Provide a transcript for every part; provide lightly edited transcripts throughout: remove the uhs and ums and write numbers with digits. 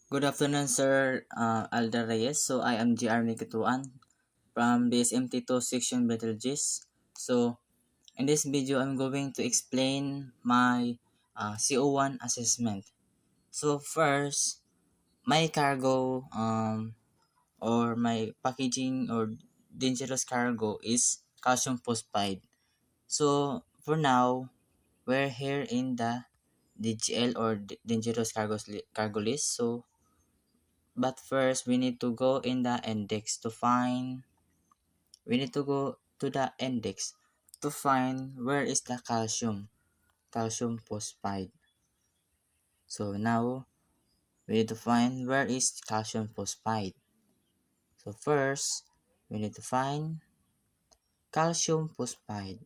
Good afternoon, Sir Alda Reyes. So, I am GR Nikituan from BSMT2 Section Metallurgist. So, in this video, I'm going to explain my CO1 assessment. So, first, my cargo or my packaging or dangerous cargo is calcium phosphide. So, for now, we're here in the DGL or dangerous cargo list. So, but first, we need to go in the index to find, we need to go to the index to find where is the calcium phosphide. So now, we need to find where is calcium phosphide. So first, we need to find calcium phosphide.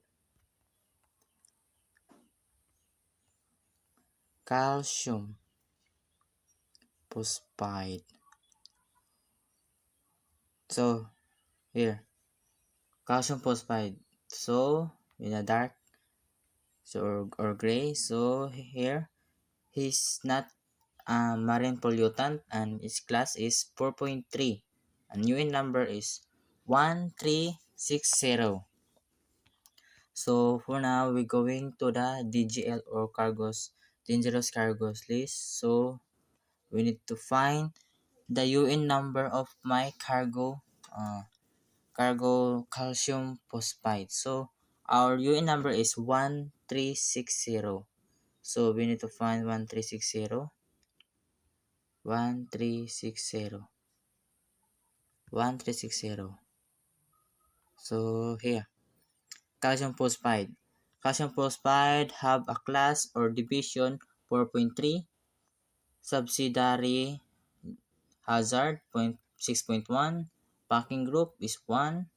Calcium phosphide. So, here, calcium phosphide. So, in a dark, or gray. So, here, he's not marine pollutant and its class is 4.3 and UN number is 1360. So for now we're going to the DGL or dangerous cargos list. So we need to find the UN number of my cargo calcium phosphide. So our UN number is 1360. So we need to find 1360. 1360. 1360. So here, calcium phosphide. Calcium phosphide have a class or division 4.3, subsidiary hazard 6.1, packing group is 1,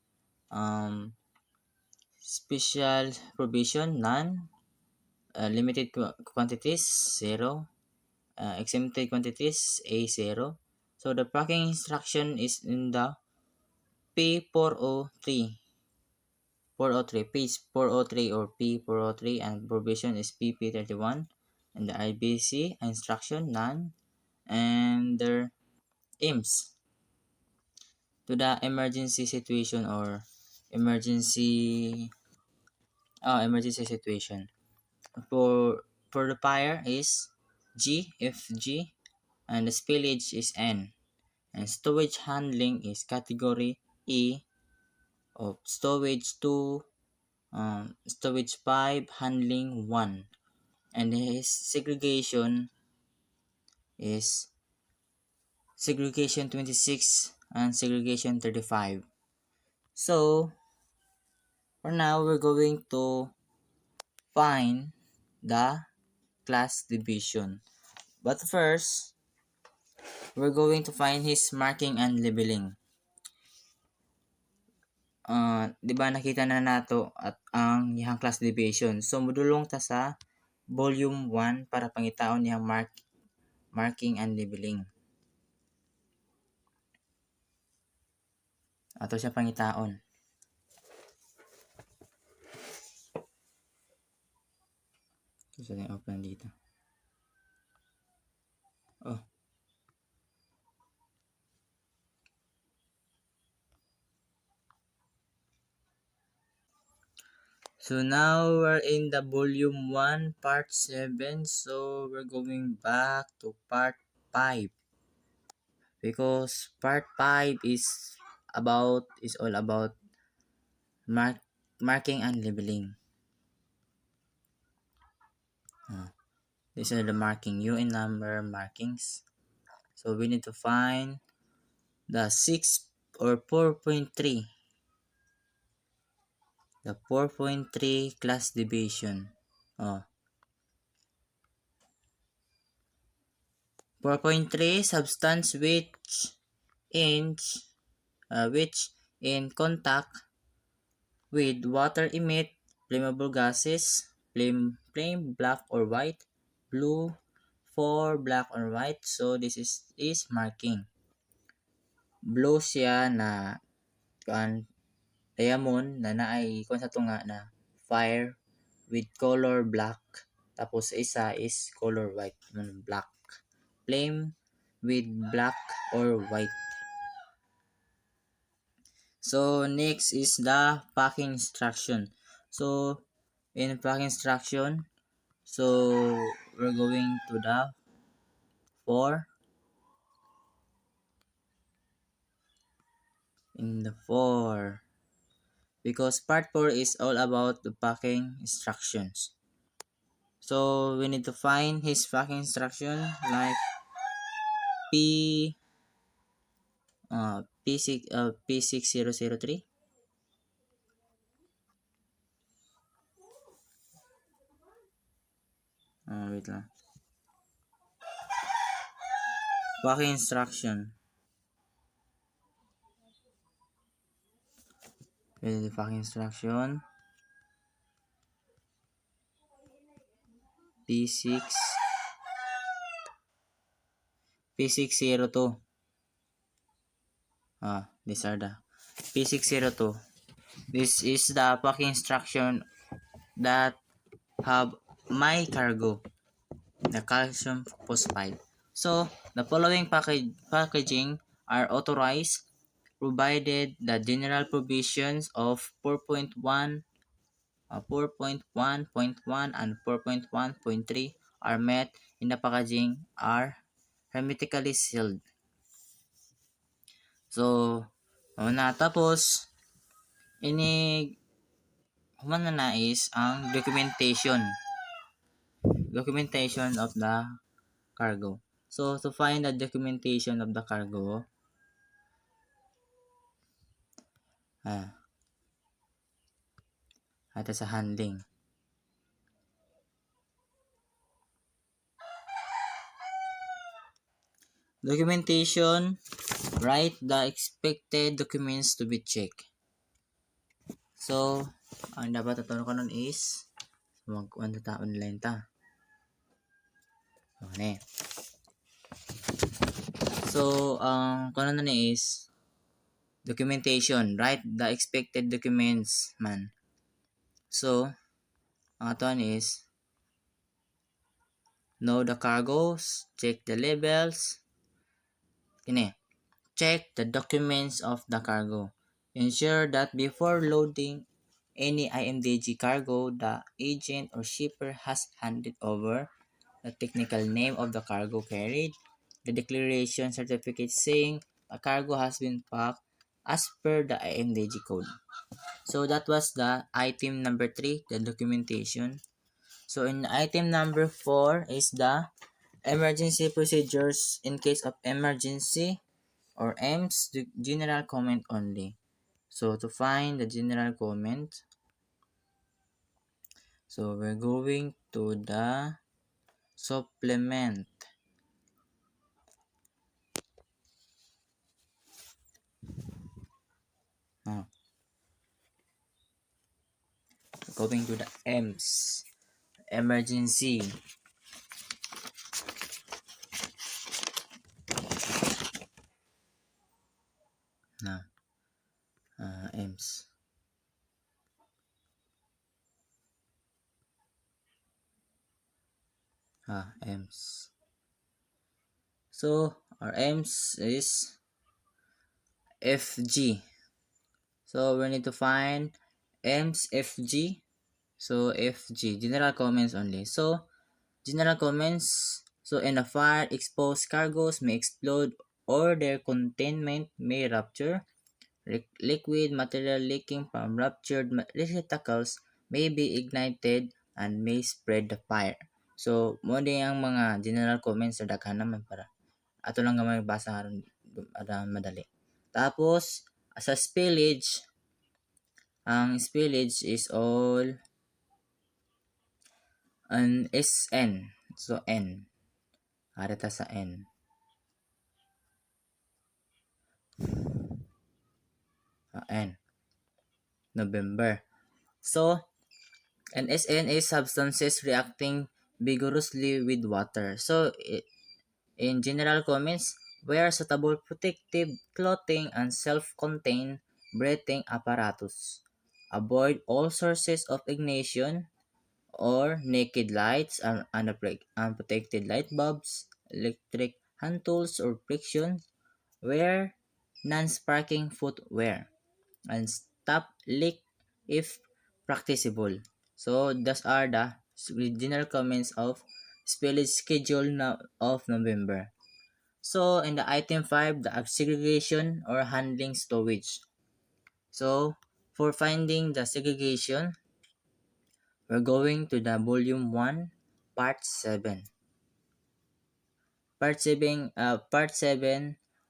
special provision none, limited quantities 0, exempted quantities A0. So the packing instruction is in the P403. 403, page 403 or P403, and provision is PP31, and the IBC instruction none, and their aims to the emergency situation or emergency situation. For the fire is G if G, and the spillage is N, and stowage handling is category E of stowage 2, stowage 5, handling 1. And his segregation is segregation 26 and segregation 35. So for now we're going to find the class division, but first we're going to find his marking and labeling. Di ba nakita na nato at ang iyang class division, so modulong ta sa volume 1 para pangitaon niyang marking and labeling. Ato siya pangitaon. So, open dito. Oh. So now we're in the volume 1, part 7. So we're going back to part 5. Because part 5 is all about marking and labeling. These are the marking UN number markings. So we need to find the 6 or 4.3. The 4.3 class division. 4.3 substance which in contact with water emit flammable gases, flame black or white, blue for black or white. So this is marking. Blue siya na diamond na naay sa tunga na fire with color black, tapos isa is color white, black. Flame with black or white. So next is the packing instruction. So in packing instruction, so we're going to the 4. In the 4, because part 4 is all about the packing instructions. So we need to find his packing instruction like P P6003. Wait lang. Packing instruction. The packing instruction P6 P602. These are the P602. This is the packing instruction that have my cargo, the calcium phosphide. So the following packaging are authorized provided the general provisions of 4.1, 4.1.1 and 4.1.3 are met in the packaging are hermetically sealed. So, tapos, ini humana na is ang documentation of the cargo. So, to find the documentation of the cargo, ito sa handling. Documentation, write the expected documents to be checked. So, ang dapat natulong ko nun is mag-1 ta online ta. Okay. So, ang kuno na is documentation, write the expected documents man. So, ang aton is know the cargoes, check the labels, check the documents of the cargo. Ensure that before loading any IMDG cargo, the agent or shipper has handed over the technical name of the cargo carried, the declaration certificate saying a cargo has been packed as per the IMDG code. So that was the item number 3, the documentation. So in item number 4 is the emergency procedures in case of emergency, or EMS, the general comment only. So to find the general comment, so we're going to the supplement. Going to the EMS, emergency. EMS. EMS. So our EMS is FG. So we need to find EMS FG. So FG, general comments only. So general comments, so in a fire, exposed cargoes may explode or their containment may rupture. Liquid material leaking from ruptured receptacles may be ignited and may spread the fire. So, mo din ang mga general comments sa daghan naman para ato lang gamay basa aron madali. Tapos, sa spillage, ang spillage is all an SN. So, N. Arita sa N. N. November. So, an SN is substances reacting vigorously with water. So, in general comments, wear suitable protective clothing and self-contained breathing apparatus. Avoid all sources of ignition or naked lights and unprotected light bulbs, electric hand tools or friction, wear non-sparking footwear, and stop leak if practicable. So those are the general comments of spillage schedule of November. So in the item 5, the segregation or handling stowage. So for finding the segregation, we're going to the volume 1, part 7. Part 7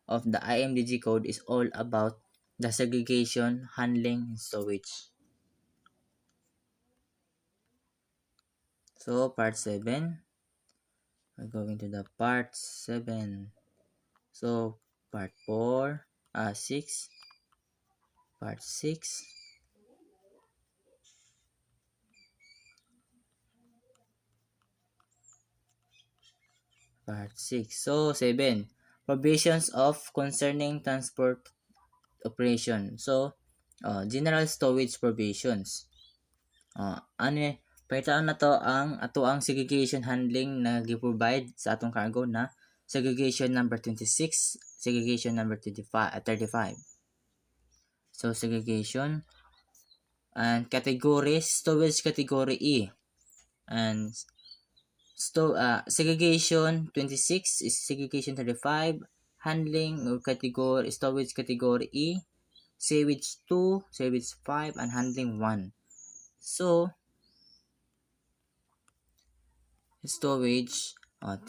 of the IMDG code is all about the segregation, handling, and storage. So part 7, we're going to the part 7. So part 4, 6, part 6, part 6. So 7, provisions of concerning transport operation. So general stowage provisions. Ano pahitaan na to ang ato ang segregation handling na gi-provide sa atong cargo na segregation number 26, segregation number 35. So segregation and categories, stowage category E, and segregation 26 is segregation 35, handling or category stowage category E, sewage 2, sewage 5, and handling 1. So storage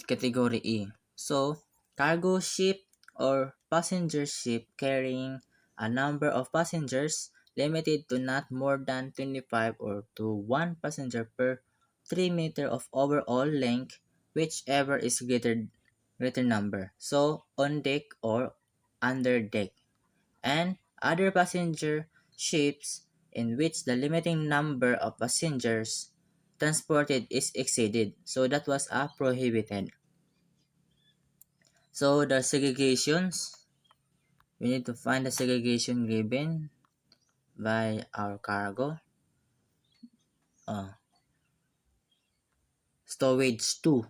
category E. So, cargo ship or passenger ship carrying a number of passengers limited to not more than 25 or to 1 passenger per 3 meter of overall length, whichever is greater number. So, on deck or under deck. And other passenger ships in which the limiting number of passengers transported is exceeded. So that was prohibited. So the segregations, we need to find the segregation given by our cargo. Stowage 2.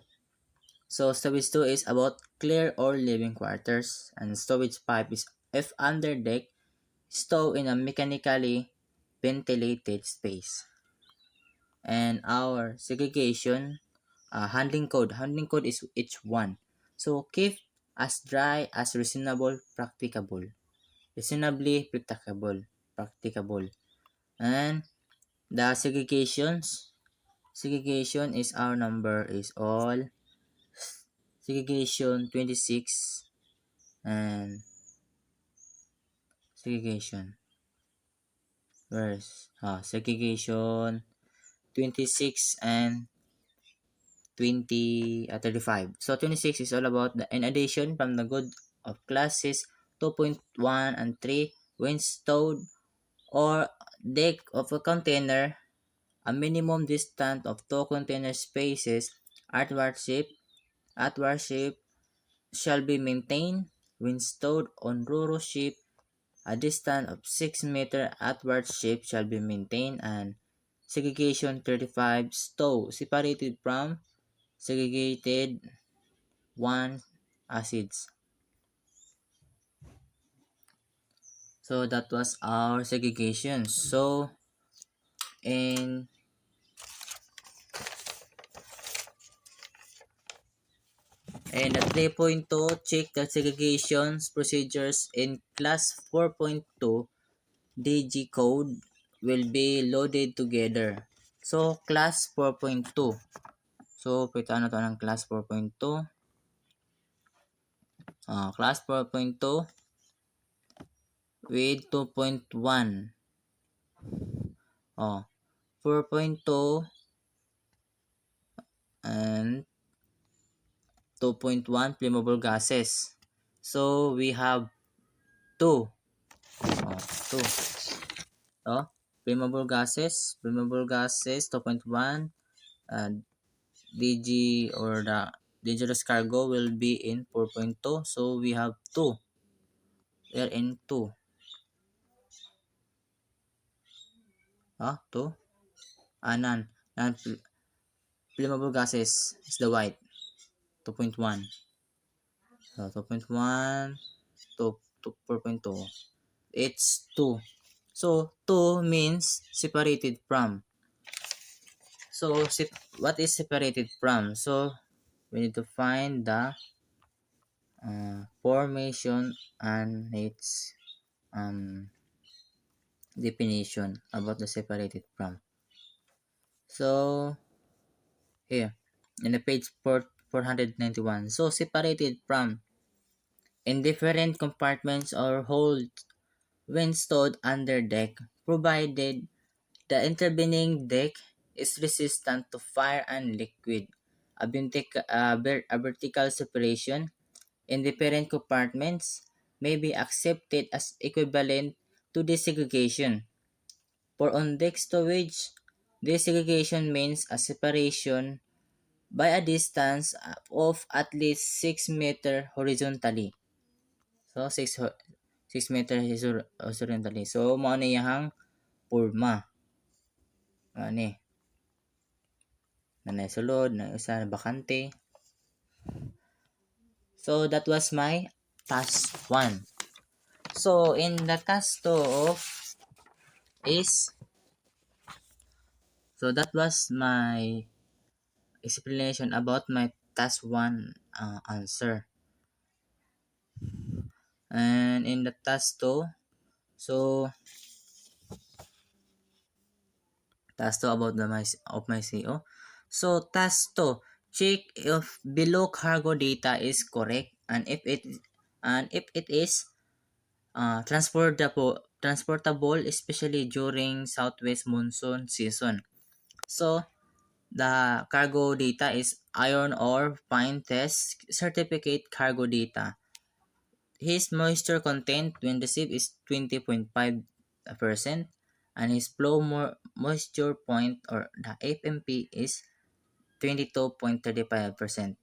So stowage 2 is about clear or living quarters, and stowage 5 is if under deck, stow in a mechanically ventilated space. And our segregation handling code is each one. So keep as dry as reasonably practicable. And the segregation is our number is all segregation 26 and segregation where's segregation 26 and 35. So 26 is all about the in addition from the good of classes 2.1 and 3 when stowed or deck of a container, a minimum distance of 2 container spaces at warship shall be maintained. When stowed on ro-ro ship, a distance of 6 meter at warship shall be maintained, and segregation 35 stow separated from segregated 1 acids. So that was our segregation. So in the 3.2, check the segregations procedures in class 4.2 DG code will be loaded together. So class 4.2. So pita na to ng class 4.2. Class 4.2 with 2.1. 4.2 and 2.1 flammable gases. So we have 2. 2. Flammable gases 2.1, DG or the dangerous cargo will be in 4.2. So we have 2. We are in 2. 2. Non flammable gases is the white 2.1. So 2.1 to 4.2. It's 2. So 2 means separated from. So what is separated from? So we need to find the formation and its definition about the separated from. So here in the page 491. So separated from in different compartments or hold when stored under deck, provided the intervening deck is resistant to fire and liquid. A vertical separation in different compartments may be accepted as equivalent to desegregation. For on-deck stowage, desegregation means a separation by a distance of at least 6 meter horizontally. So 6 meter horizontally. So mao ni yang purma. Ani. Nanay sulod, na usa bakante. So that was my task 1. So in the task 2 of is so that was my explanation about my task 1 answer. And in the task 2, so task 2 about my CO. So task 2, check if below cargo data is correct and if it is transportable especially during southwest monsoon season. So the cargo data is iron ore fine test certificate cargo data. His moisture content when received is 20.5% and his flow moisture point or the FMP is 22.35%.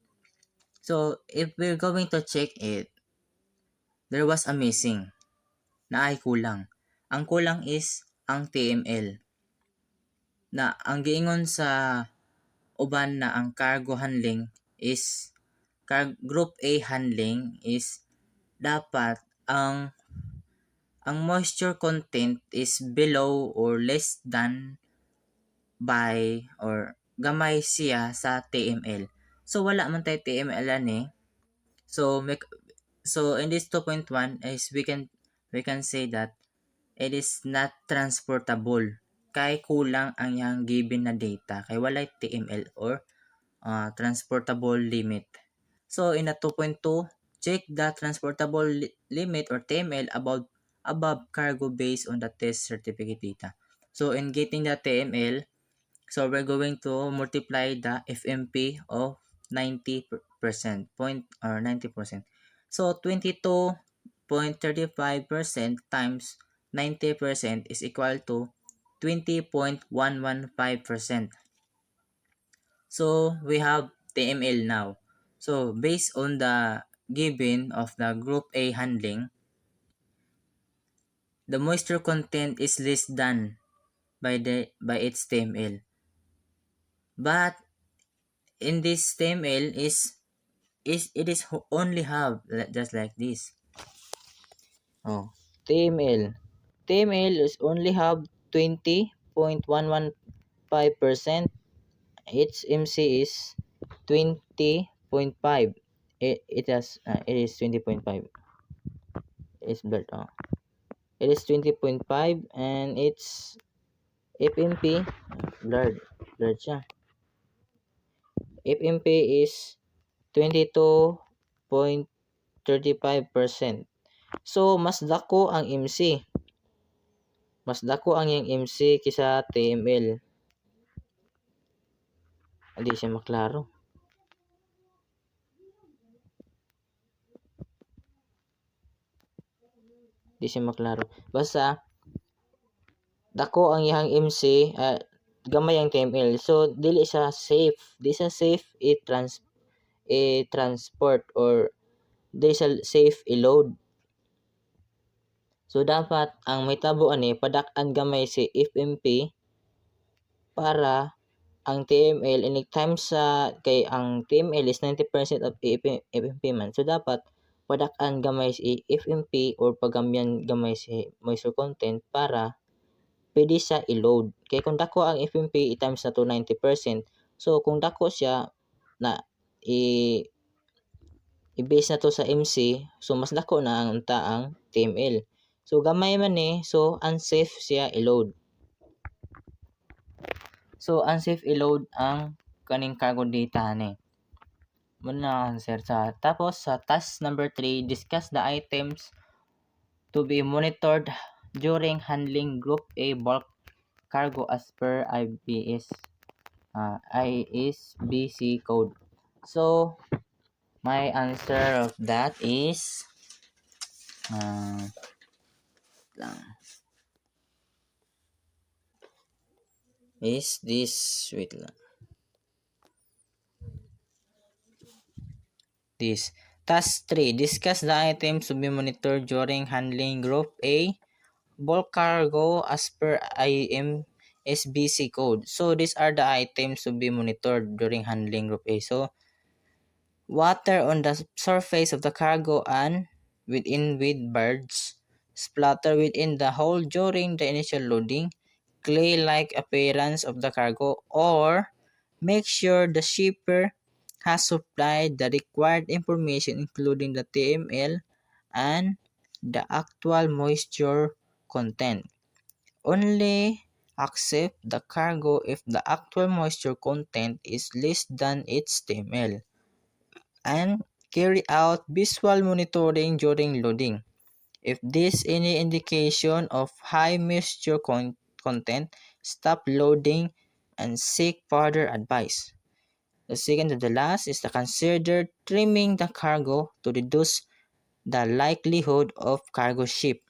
So if we're going to check it, there was a missing na ay kulang. Ang kulang is ang TML na ang giingon sa uban na ang cargo handling is group A handling is dapat ang moisture content is below or less than by or gamay siya sa TML. So wala man tay TML ani. So in this 2.1 is we can say that it is not transportable kay kulang ang yang given na data kay walay TML or transportable limit. So in the 2.2, check the transportable limit or TML above cargo based on the test certificate data. So in getting the TML, so we're going to multiply the FMP of 90% point or 90%. So 22.35% times 90% is equal to 20.115%. So we have TML now. So based on the given of the group A handling, the moisture content is less than by its TML. But in this TML it is only have just like this. Oh, TML is only have 20.115%. Its MC is 20.5. It is 20.5. It's blurred. It is 20.5 and its FMP blurred siya. FMP is 22.35%. So mas dako ang MC. Mas dako ang yang MC kisa TML. Hindi siya maklaro. Hindi siya maklaro. Basta dako ang iyang MC, gamay ang TML. So dili siya safe. Di siya safe i-transport or di siya safe i-load. So dapat ang mahitabo ani padak-an gamay si FMP para ang TML anytime sa kay ang TML is 90% of FMP man. So dapat padак-an gamay si FMP or pagamyan gamay si moisture content para pwede siya i-load. Kaya kung dako ang FMP i-times na to 90%. So kung dako siya na i i-base na to sa MC, so mas dako na ang unta ang TML. So gamay man ni, so unsafe siya i-load. So unsafe i-load ang kaning cargo data ni. Muna answer sa tapos sa task number 3, discuss the items to be monitored during handling group A bulk cargo as per ISBC code. So my answer of that uh, lang is this, wait lang, this. Task 3, discuss the items to be monitored during handling group A bulk cargo as per IMSBC code. So these are the items to be monitored during handling group A. So water on the surface of the cargo and within with birds, splatter within the hole during the initial loading, clay-like appearance of the cargo, or make sure the shipper has supplied the required information including the TML and the actual moisture content. Only accept the cargo if the actual moisture content is less than its TML, and carry out visual monitoring during loading. If this any indication of high moisture content, stop loading and seek further advice. The second to the last is to consider trimming the cargo to reduce the likelihood of cargo ship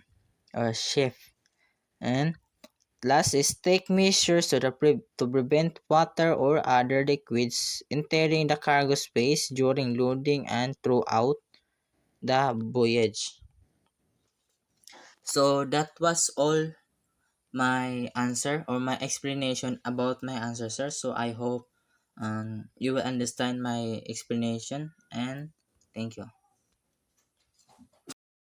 or shift. And last is take measures to prevent water or other liquids entering the cargo space during loading and throughout the voyage. So that was all my answer or my explanation about my answer, sir. So I hope you will understand my explanation, and thank you.